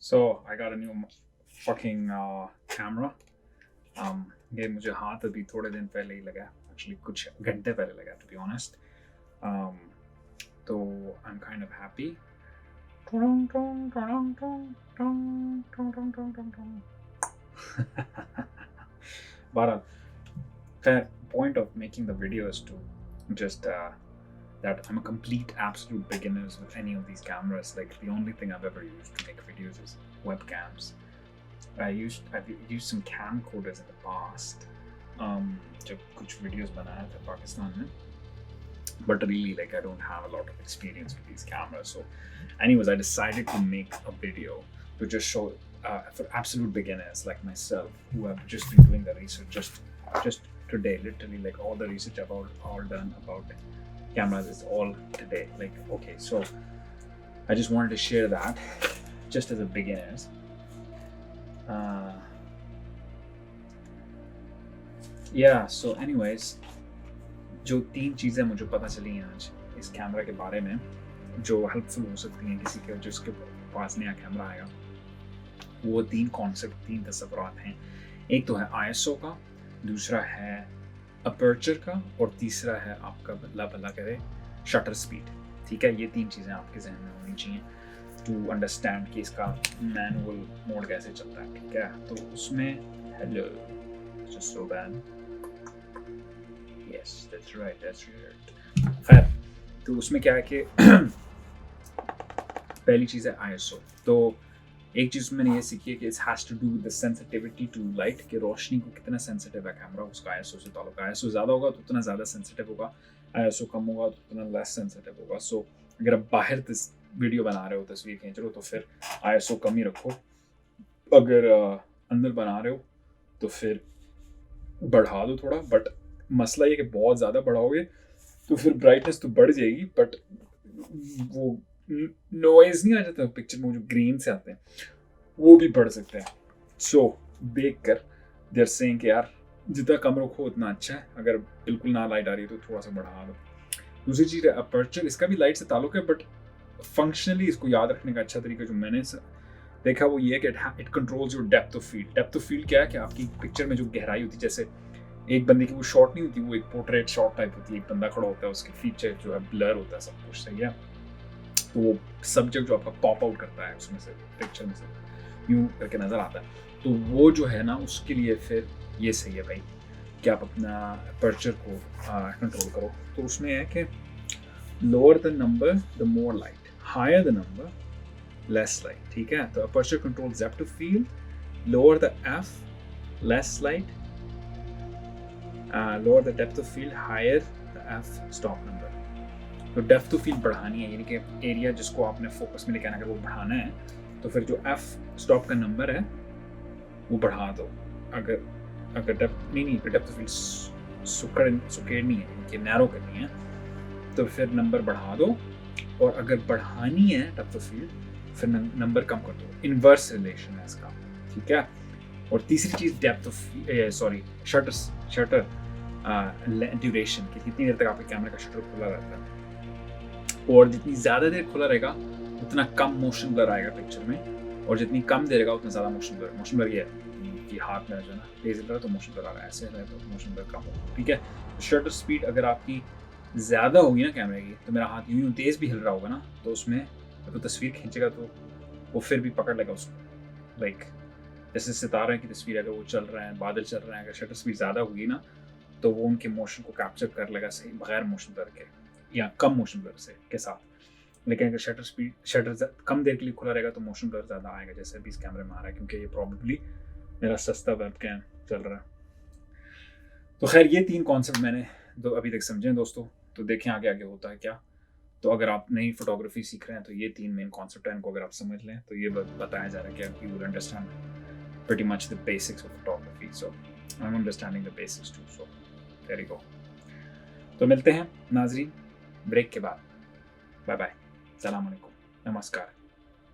So I got a new fucking camera. ये मुझे हाथ अभी थोड़े दिन पहले ही लगा, एक्चुअली कुछ घंटे पहले लगा, to be honest. um, तो I'm kind of happy. But the point of making the video is to just that I'm a complete absolute beginner with any of these cameras. Like the only thing I've ever used to make videos is webcams. I've used some camcorders in the past. जब कुछ videos बनाया था पाकिस्तान में, but really like I don't have a lot of experience with these cameras. So, anyways, I decided to make a video to just show for absolute beginners like myself who have just been doing the research just today, literally like all the research I've all done about cameras is all today. Like okay, so I just wanted to share that just as a beginners. Yeah, so anyways, जो 3 चीज़ें मुझे पता चली हैं आज इस camera के बारे में जो हेल्पफुल हो सकती हैं किसी के जिसके पास नया कैमरा आएगा, वो 3 कॉन्सेप्ट, 3 तस्वुरात हैं. एक तो है ISO का, दूसरा है अपर्चर का और तीसरा है आपका बल्ला भला करे शटर स्पीड. ठीक है, ये 3 चीज़ें आपके जहन में होनी चाहिए टू अंडरस्टैंड कि इसका मैनुअल मोड कैसे चलता है. ठीक है, तो उसमें hello just so bad. Yes, that's right. खैर, तो उसमें क्या है कि पहली चीज़ है ISO. तो एक चीज़ मैंने ये सीखी है कि it has to do with the sensitivity to light, कि रोशनी को कितना सेंसिटिव है कैमरा, उसका ISO से ताल्लुक है. ISO ज़्यादा होगा तो उतना ज़्यादा सेंसिटिव होगा, ISO कम होगा तो उतना लेस सेंसिटिव होगा. सो अगर आप बाहर वीडियो बना रहे हो, तस्वीर खींच रहे हो, तो फिर ISO कम ही रखो. अगर अंदर बना रहे हो तो फिर बढ़ा दो थोड़ा. बट मसला ये कि बहुत ज़्यादा बढ़ाओगे तो फिर ब्राइटनेस तो बढ़ जाएगी, बट वो नॉइज़ नहीं आ जाता पिक्चर में, जो ग्रीन से आते हैं वो भी बढ़ सकते हैं. सो देख कर देर सेइंग कि यार जितना कम रखो उतना अच्छा है. अगर बिल्कुल ना लाइट आ रही है तो थोड़ा सा बढ़ा दो. दूसरी चीज़ है अपर्चर. इसका भी लाइट से ताल्लुक है, बट फंक्शनली इसको याद रखने का अच्छा तरीका जो मैंने देखा वो ये है कि it controls your depth of field. Depth of field क्या है कि आपकी पिक्चर में जो गहराई होती है, जैसे एक बंदे की वो शॉट नहीं होती, वो एक पोर्ट्रेट शॉट टाइप होती है, एक बंदा खड़ा होता है, उसके फीचर जो है ब्लर होता है, सब कुछ सही है, तो वो सब्जेक्ट जो आपका पॉप आउट करता है उसमें से, पिक्चर में से यूं करके नज़र आता है, तो वो जो है ना उसके लिए फिर ये सही है भाई कि आप अपना अपर्चर को कंट्रोल करो. तो उसमें है कि lower the number the more light, higher the number less light. ठीक है, तो aperture control depth of field, lower the F less light, lower the depth of field, higher the f stop number. तो depth of field बढ़ानी है, यानी कि area जिसको आपने फोकस में लेके आना, अगर वो बढ़ाना है तो फिर जो f स्टॉप का नंबर है वो बढ़ा दो. अगर डेप्थ नहीं डेप्थ ऑफ फील्ड सुकेड़नी है, यानी कि नैरो करनी है, तो फिर नंबर बढ़ा दो. और अगर बढ़ानी है डेप्थ ऑफ फील्ड फिर नंबर कम कर दो. इनवर्स रिलेशन है इसका. ठीक है, और तीसरी चीज़ डेप्थ ऑफ शटर ड्यूरेशन, कि कितनी देर तक आपके कैमरे का शटर खुला रहता है, और जितनी ज़्यादा देर खुला रहेगा उतना कम मोशन ब्लर आएगा पिक्चर में, और जितनी कम देर रहेगा उतना ज़्यादा मोशन ब्लर ये है कि हाथ में जो है ना तेज़ ब्लर तो मोशन ब्लर आ रहा है, ऐसे है तो मोशन ब्लर कम होगा. ठीक है, शटर स्पीड अगर आपकी ज़्यादा होगी ना कैमरे की, तो मेरा हाथ यूँ तेज़ भी हिल रहा होगा ना, तो उसमें जब वो तस्वीर खींचेगा तो वो फिर भी पकड़ लेगा उसको. लाइक जैसे सितारे की तस्वीर अगर वो चल रहे हैं, बादल चल रहे हैं, अगर शटर स्पीड ज़्यादा होगी ना तो वो उनके मोशन को कैप्चर कर लेगा सही, बगैर मोशन ब्लर के या कम मोशन ब्लर से के साथ. लेकिन अगर शटर कम देर के लिए खुला रहेगा तो मोशन ब्लर ज़्यादा आएगा, जैसे अभी इस कैमरे में आ रहा है, क्योंकि ये प्रॉबेबली मेरा सस्ता वेबकैम चल रहा है. तो खैर ये 3 कॉन्सेप्ट मैंने अभी तक समझे दोस्तों, तो देखें आगे आगे होता है क्या. तो अगर आप नई फोटोग्राफी सीख रहे हैं तो ये 3 मेन कॉन्सेप्ट हैं, इनको अगर आप समझ लें तो ये बताया जा रहा है कि you will understand pretty much the basics of photography. So I'm understanding the basics too. So there you go. तो मिलते हैं नाजरीन ब्रेक के बाद. बाय बाय, सलाम अलैकुम, नमस्कार.